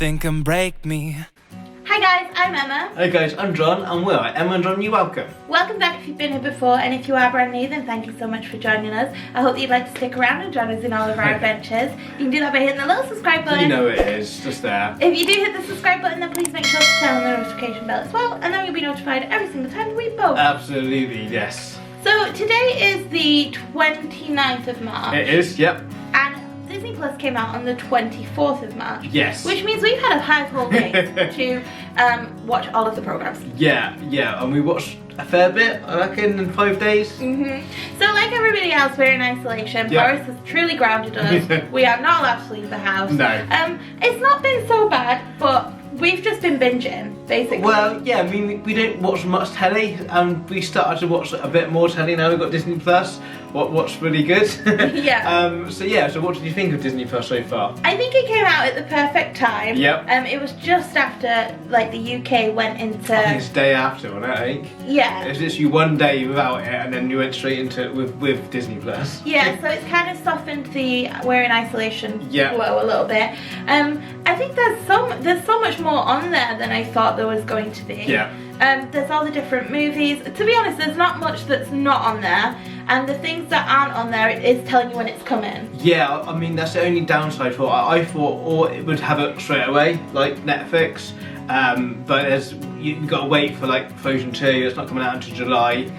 think and break me. Hi guys, I'm Emma. Hey guys, I'm John, and we're Emma and John, you're welcome. Welcome back if you've been here before, and if you are brand new, then thank you so much for joining us. I hope that you'd like to stick around and join us in all of our adventures. You can do that by hitting the little subscribe button. You know it is, just there. If you do hit the subscribe button, then please make sure to turn on the notification bell as well, and then you'll be notified every single time we post. Absolutely, yes. So today is the 29th of March. It is, yep. And Disney Plus came out on the 24th of March. Yes. Which means we've had a 5 whole days to watch all of the programs. Yeah, and we watched a fair bit, I reckon, in 5 days. So like everybody else, we're in isolation. Yeah. Boris has truly grounded us. We are not allowed to leave the house. No. It's not been so bad, but we've just been binging, basically. Well, yeah, I mean, we don't watch much telly, and we started to watch a bit more telly now. We've got Disney Plus, what's really good. Yeah. So what did you think of Disney Plus so far? I think it came out at the perfect time. Yep. It was just after, like, the UK went into... I think it's day after, wasn't it, I think? Yeah. It's literally one day without it, and then you went straight into it with Disney Plus. Yeah, so it's kind of softened the we're in isolation Yeah. blow a little bit. I think there's so much more on there than I thought there was going to be. Yeah. There's all the different movies. To be honest, there's not much that's not on there, and the things that aren't on there is telling you when it's coming. Yeah, I mean, that's the only downside for it. I thought it would have it straight away, like Netflix, but you've got to wait for like Frozen 2, it's not coming out until July.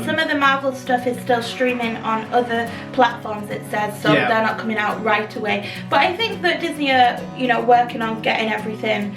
Some of the Marvel stuff is still streaming on other platforms, it says, so Yeah. they're not coming out right away. But I think that Disney are, working on getting everything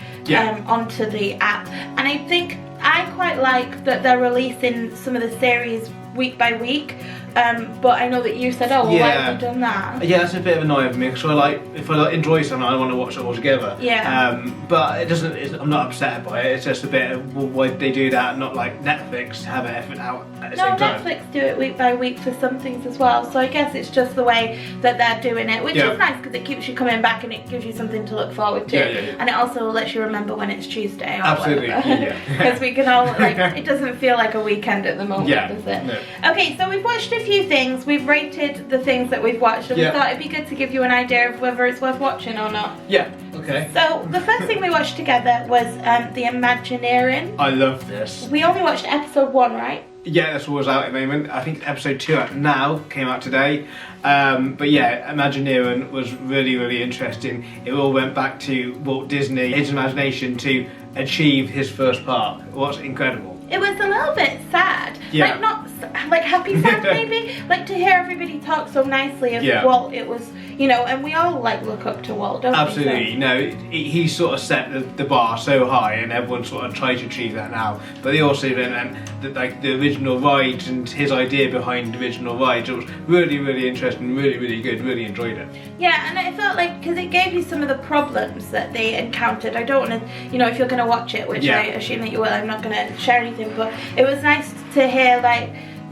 onto the app. And I think I quite like that they're releasing some of the series week by week. But I know that you said, oh, well, why have you done that? Yeah, that's a bit of annoying for me because if I enjoy something, I want to watch it all together. Yeah. But I'm not upset by it. It's just a bit of, well, why did they do that? Not like Netflix have everything out at the same time. Netflix do it week by week for some things as well. So I guess it's just the way that they're doing it, which is nice because it keeps you coming back and it gives you something to look forward to. Yeah. And it also lets you remember when it's Tuesday or Absolutely, whatever. Because we can all, it doesn't feel like a weekend at the moment, does it? No. Okay, so we've watched a few things. We've rated the things that we've watched, and we thought it'd be good to give you an idea of whether it's worth watching or not. Yeah, okay. So the first thing we watched together was the Imaginarium. I love this. We only watched episode 1, right? Yeah, that's what was out at the moment. I think episode 2 now came out today. But yeah, Imaginarium was really, really interesting. It all went back to Walt Disney, his imagination to achieve his first park. What's incredible. It was a little bit sad. Yeah. Like, not like happy sad maybe. Like to hear everybody talk so nicely of Walt, it was, and we all like look up to Walt, don't we? Absolutely. No, he sort of set the bar so high, and everyone sort of tries to achieve that now. But they also then the original rides and his idea behind the original rides. It was really, really interesting, really, really good. Really enjoyed it. Yeah, and I felt like because it gave you some of the problems that they encountered. I don't want to, if you're going to watch it, which I assume that you will. I'm not going to share anything, but it was nice to hear like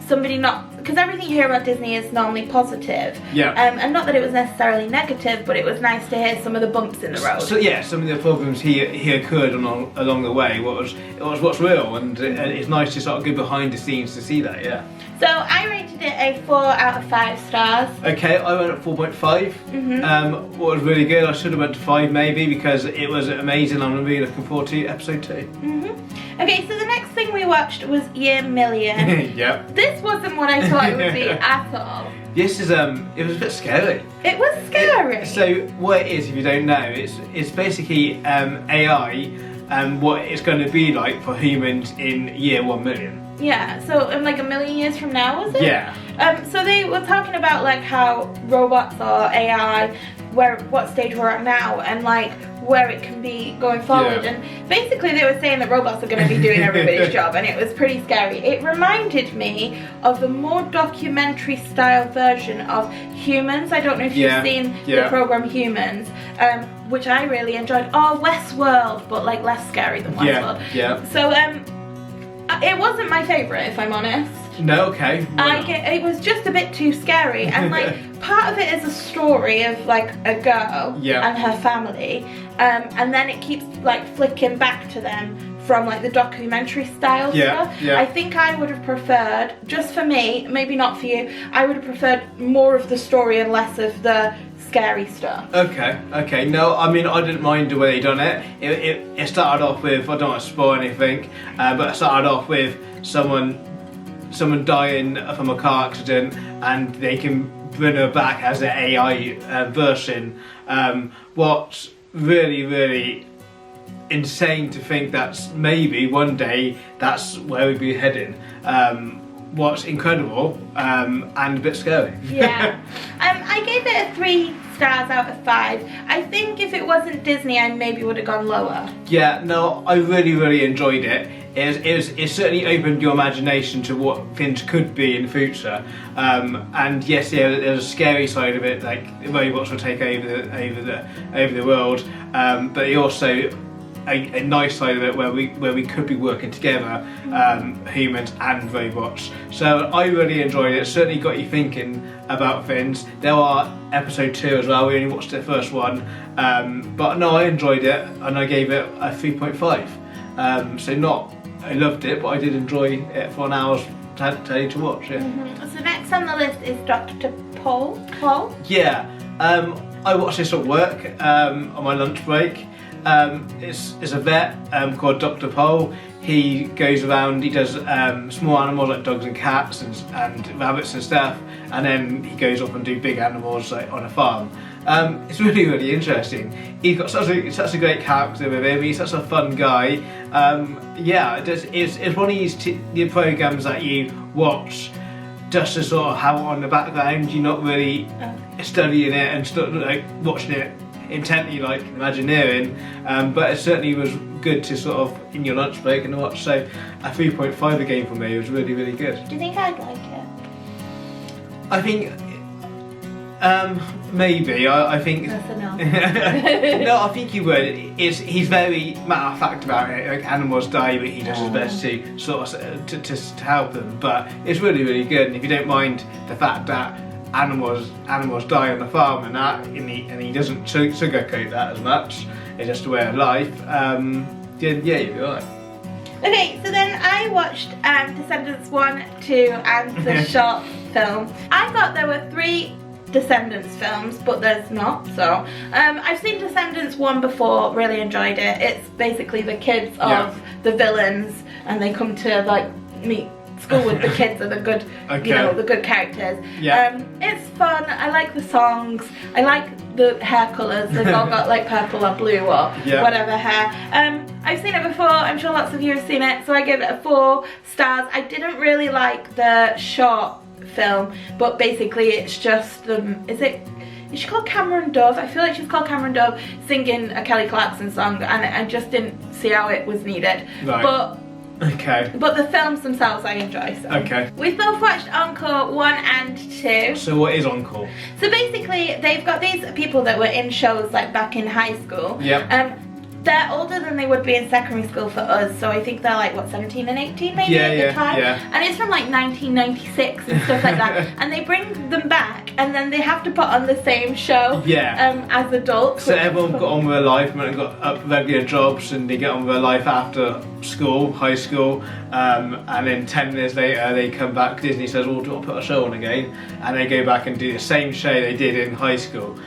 somebody because everything you hear about Disney is normally positive. Yeah. And not that it was necessarily negative, but it was nice to hear some of the bumps in the road. So yeah, some of the problems he occurred along the way. What's real, and it's nice to sort of go behind the scenes to see that. Yeah. So I rated it a 4 out of 5 stars. Okay, I went at 4.5. What was really good, I should have went to 5 maybe because it was amazing. I'm really looking forward to episode 2. Okay, so the next thing we watched was Year Million. Yep. This wasn't what I thought it would be at all. This is it was a bit scary. It was scary. So what it is, if you don't know, it's basically AI and what it's going to be like for humans in year 1 million. Yeah, so in like 1 million years from now, was it? Yeah. So they were talking about like how robots or AI, what stage we're at now, and like where it can be going forward. And basically they were saying that robots are going to be doing everybody's job, and it was pretty scary. It reminded me of a more documentary style version of Humans. I don't know if you've seen the program Humans, which I really enjoyed. Or Westworld, but like less scary than Westworld. Yeah. So it wasn't my favourite, if I'm honest. No, okay. It was just a bit too scary, and like part of it is a story of like a girl and her family, and then it keeps like flicking back to them from like the documentary style stuff. I think I would have preferred, just for me, maybe not for you, I would have preferred more of the story and less of the scary stuff. Okay. No, I mean, I didn't mind the way they done it. It started off with, I don't want to spoil anything, but it started off with someone dying from a car accident, and they can bring her back as an AI version. What's really insane to think that's maybe one day that's where we'd be heading. What's incredible and a bit scary. Yeah. I gave it a 3 stars out of 5. I think if it wasn't Disney, I maybe would have gone lower. Yeah, no, I really enjoyed it. It certainly opened your imagination to what things could be in the future. And yes, there's a scary side of it, like robots will take over the world. But it also a nice side of it where we could be working together, humans and robots. So I really enjoyed it. It certainly got you thinking about things. There are episode 2 as well. We only watched the first one, but no, I enjoyed it and I gave it a 3.5. So not I loved it, but I did enjoy it for an hour's telly to watch. So next on the list is Dr. Paul. Yeah, I watched this at work on my lunch break. It's a vet called Dr. Paul. He goes around, he does small animals like dogs and cats and rabbits and stuff, and then he goes off and do big animals like on a farm. It's really interesting. He's got such a great character with him. He's such a fun guy. Yeah, it's one of these programs that you watch just to sort of have it on the background. You're not really studying it and like watching it intently like Imaginarium, but it certainly was good to sort of in your lunch break and watch. So a 3.5 again for me. It was really good. Do you think I'd like it? I think maybe. I think. That's a no. No, I think you would. He's very matter of fact about it. Like animals die, but he does his best to sort of to help them. But it's really good. And if you don't mind the fact that animals die on the farm and that, and he doesn't sugarcoat that as much, it's just a way of life. Then yeah, you'll be alright. Okay, so then I watched Descendants 1, 2 and the short film. I thought there were 3 Descendants films, but there's not. So I've seen Descendants 1 before, really enjoyed it. It's basically the kids of the villains, and they come to like meet school with the kids are the good, you know, the good characters. It's fun. I like the songs. I like the hair colours. They've all got like purple or blue or whatever hair. I've seen it before. I'm sure lots of you have seen it, so I give it a 4 stars. I didn't really like the short film, but basically it's just is she called Cameron Dove? I feel like she's called Cameron Dove singing a Kelly Clarkson song, and I just didn't see how it was needed. But the films themselves I enjoy. So. We've both watched Encore 1 and 2. So what is Encore? So basically they've got these people that were in shows like back in high school. They're older than they would be in secondary school for us, so I think they're like, what, 17 and 18 maybe at the time? And it's from like 1996 and stuff like that. And they bring them back, and then they have to put on the same show as adults. So everyone got on with their life and got up regular jobs, and they get on with their life after school, high school, and then 10 years later they come back. Disney says, well, do you want to put a show on again? And they go back and do the same show they did in high school.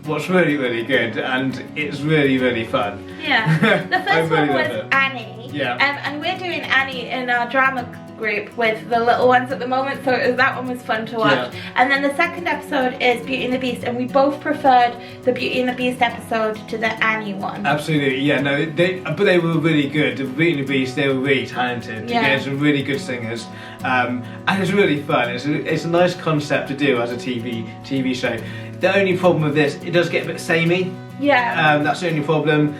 What's really good, and it's really fun. The first one was Annie, and we're doing Annie in our drama group with the little ones at the moment, so that one was fun to watch. And then the second episode is Beauty and the Beast, and we both preferred the Beauty and the Beast episode to the Annie one. Absolutely, but they were really good. The Beauty and the Beast, they were really talented. You get some really good singers, and it's really fun. It's a nice concept to do as a TV show. The only problem with this, it does get a bit samey. That's the only problem.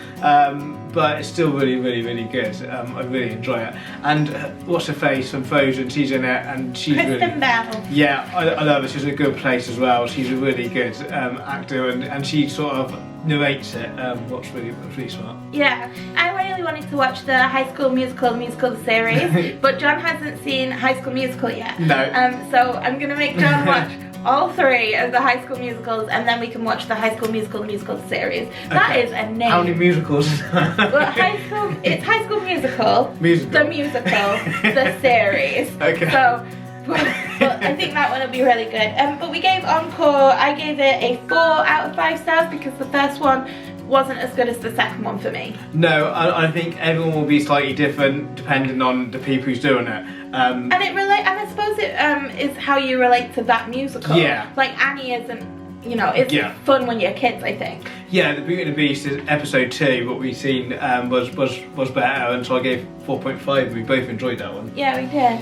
But it's still really good. I really enjoy it. And what's her face from Frozen? She's in it, and she's Kristen Bell. Yeah, I love her. She's in a good place as well. She's a really good actor, and she sort of narrates it. What's really smart. Yeah, I really wanted to watch the High School Musical series, but John hasn't seen High School Musical yet. No. So I'm gonna make John watch all 3 of the High School Musicals, and then we can watch the High School Musical, the musical series. That is a name. How many musicals? Well, it's High School Musical, the musical, the series. Okay. So, well, I think that one will be really good. But we gave Encore, I gave it a 4 out of 5 stars because the first one wasn't as good as the second one for me. No, I think everyone will be slightly different depending on the people who's doing it. And I suppose it is how you relate to that musical. Yeah. Like Annie isn't, you know, it's fun when you're kids, I think. Yeah, the Beauty and the Beast is episode 2. What we've seen was better, and so I gave 4.5. We both enjoyed that one. Yeah, we did.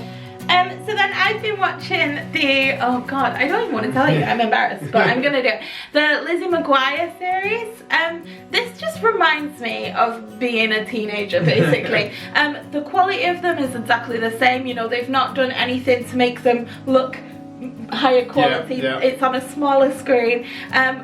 So then I've been watching the, oh god, I don't even want to tell you, I'm embarrassed, but I'm gonna do it. The Lizzie McGuire series. This just reminds me of being a teenager, basically. The quality of them is exactly the same, you know, they've not done anything to make them look higher quality. It's on a smaller screen,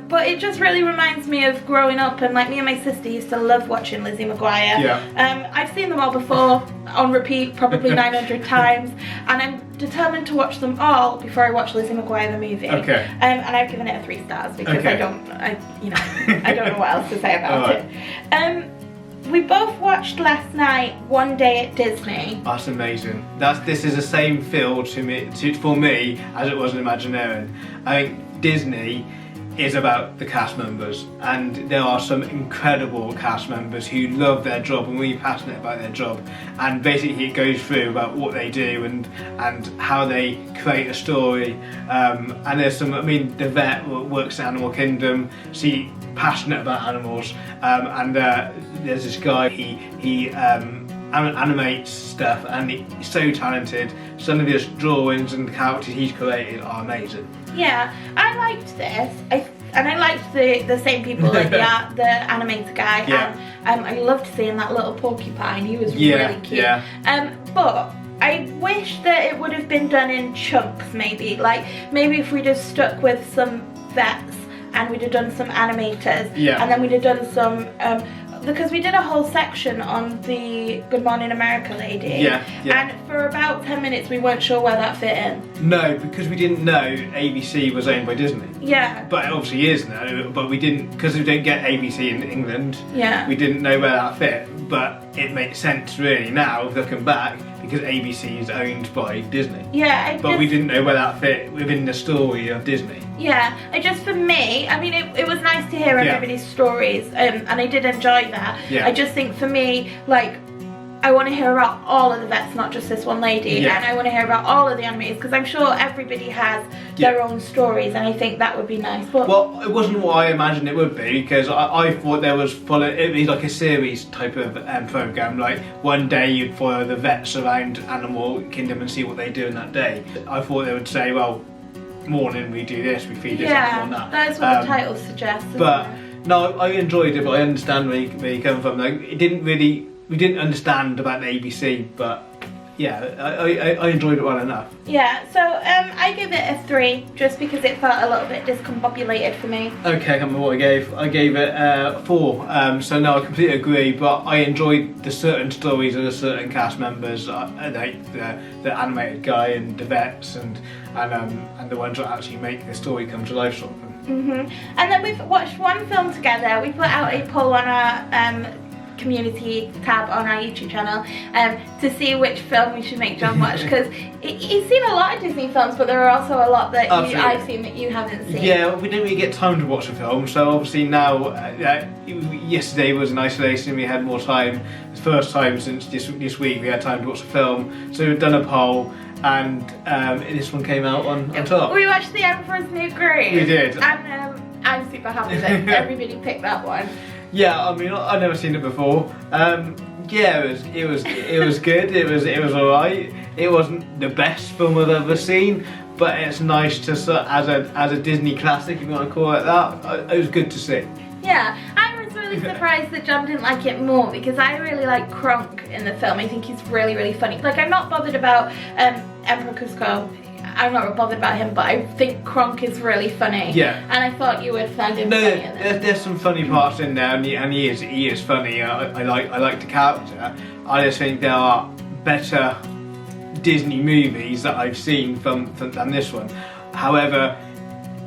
but it just really reminds me of growing up, and like me and my sister used to love watching Lizzie McGuire. I've seen them all before on repeat probably 900 times, and I'm determined to watch them all before I watch Lizzie McGuire the movie. And I've given it a 3 stars because I don't know what else to say about it. We both watched last night One Day at Disney. That's amazing. This is the same feel for me as it was in Imaginarium. I think Disney is about the cast members, and there are some incredible cast members who love their job and really passionate about their job, and basically it goes through about what they do and how they create a story, and there's some, I mean, the vet works at Animal Kingdom, she's passionate about animals, and there's this guy, he animates stuff, and he's so talented. Some of his drawings and the characters he's created are amazing. Yeah, I liked this, and I liked the same people, like the animator guy, and I loved seeing that little porcupine. He was really cute. But I wish that it would have been done in chunks, maybe. Like, maybe if we just stuck with some vets and we'd have done some animators, and then we'd have done some, because we did a whole section on the Good Morning America lady, and for about 10 minutes we weren't sure where that fit in. No, because we didn't know ABC was owned by Disney. But it obviously is now, but we didn't, because we don't get ABC in England, we didn't know where that fit, but it makes sense really now, looking back, because ABC is owned by Disney. But we didn't know where that fit within the story of Disney. For me, I mean, it was nice to hear everybody's stories, and I did enjoy that. I just think for me, like, I want to hear about all of the vets, not just this one lady, and I want to hear about all of the animators, because I'm sure everybody has their own stories, and I think that would be nice. But well, it wasn't what I imagined it would be, because I thought there was it'd be like a series type of program, like one day you'd follow the vets around Animal Kingdom and see what they do in that day. I thought they would say, well, morning we do this, we feed this and that. That's what the title suggests. But no, I enjoyed it, but I understand where you come from. Like, we didn't understand about the ABC, but I enjoyed it well enough. I give it a 3 just because it felt a little bit discombobulated for me. Okay, I can't remember what I gave. I gave it 4. So no, I completely agree, but I enjoyed the certain stories of the certain cast members, like the animated guy and the vets and the ones that actually make the story come to life, sort of thing. And then we've watched one film together. We put out a poll on our community tab on our YouTube channel to see which film we should make John watch, because he's seen a lot of Disney films, but there are also a lot that I've seen that you haven't seen. Yeah, we didn't really get time to watch a film, so obviously now, yesterday was in isolation, we had more time. It's the first time since this week we had time to watch a film, so we've done a poll, and this one came out on top. We watched The Emperor's New Groove. We did. And I'm super happy that everybody picked that one. Yeah, I mean, I've never seen it before. It was good. It was alright. It wasn't the best film I've ever seen, but it's nice to as a Disney classic, if you want to call it that. It was good to see. Yeah, I was really surprised that John didn't like it more, because I really like Kronk in the film. I think he's really, really funny. Like, I'm not bothered about Emperor Cusco. I'm not bothered about him, but I think Kronk is really funny. And I thought you would find him funny in it. There's some funny parts in there, and he is funny. I like the character. I just think there are better Disney movies that I've seen than this one. However,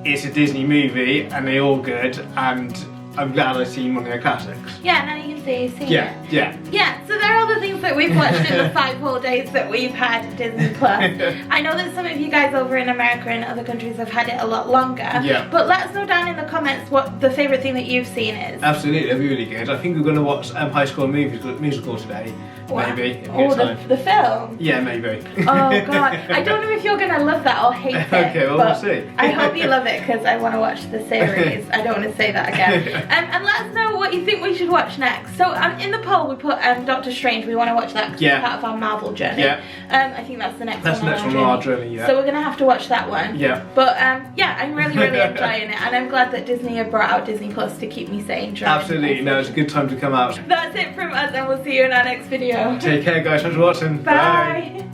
it's a Disney movie and they're all good, and I'm glad I've seen one of their classics. Yeah, now you can see you've seen Yeah, it. yeah. Yeah, so there are all the things that we've watched in the 5 whole days that we've had Disney Plus. I know that some of you guys over in America and other countries have had it a lot longer. Yeah. But let us know down in the comments what the favourite thing that you've seen is. Absolutely, it'll be really good. I think we're going to watch High School Musical today. What? Maybe. if we Oh, get time. the film? Yeah, maybe. Oh god, I don't know if you're gonna love that or hate it. Okay, well, but we'll see. I hope you love it because I want to watch the series. I don't want to say that again. And let us know what you think we should watch next. So in the poll we put Doctor Strange. We want to watch that because it's part of our Marvel journey. Yeah. I think that's the next That's one. the next one on our journey, yeah. So we're gonna have to watch that one. Yeah. But yeah, I'm really enjoying it, and I'm glad that Disney have brought out Disney Plus to keep me sane. Absolutely, no, it's a good time to come out. That's it from us, and we'll see you in our next video. Take care, guys. Thanks for watching. Bye.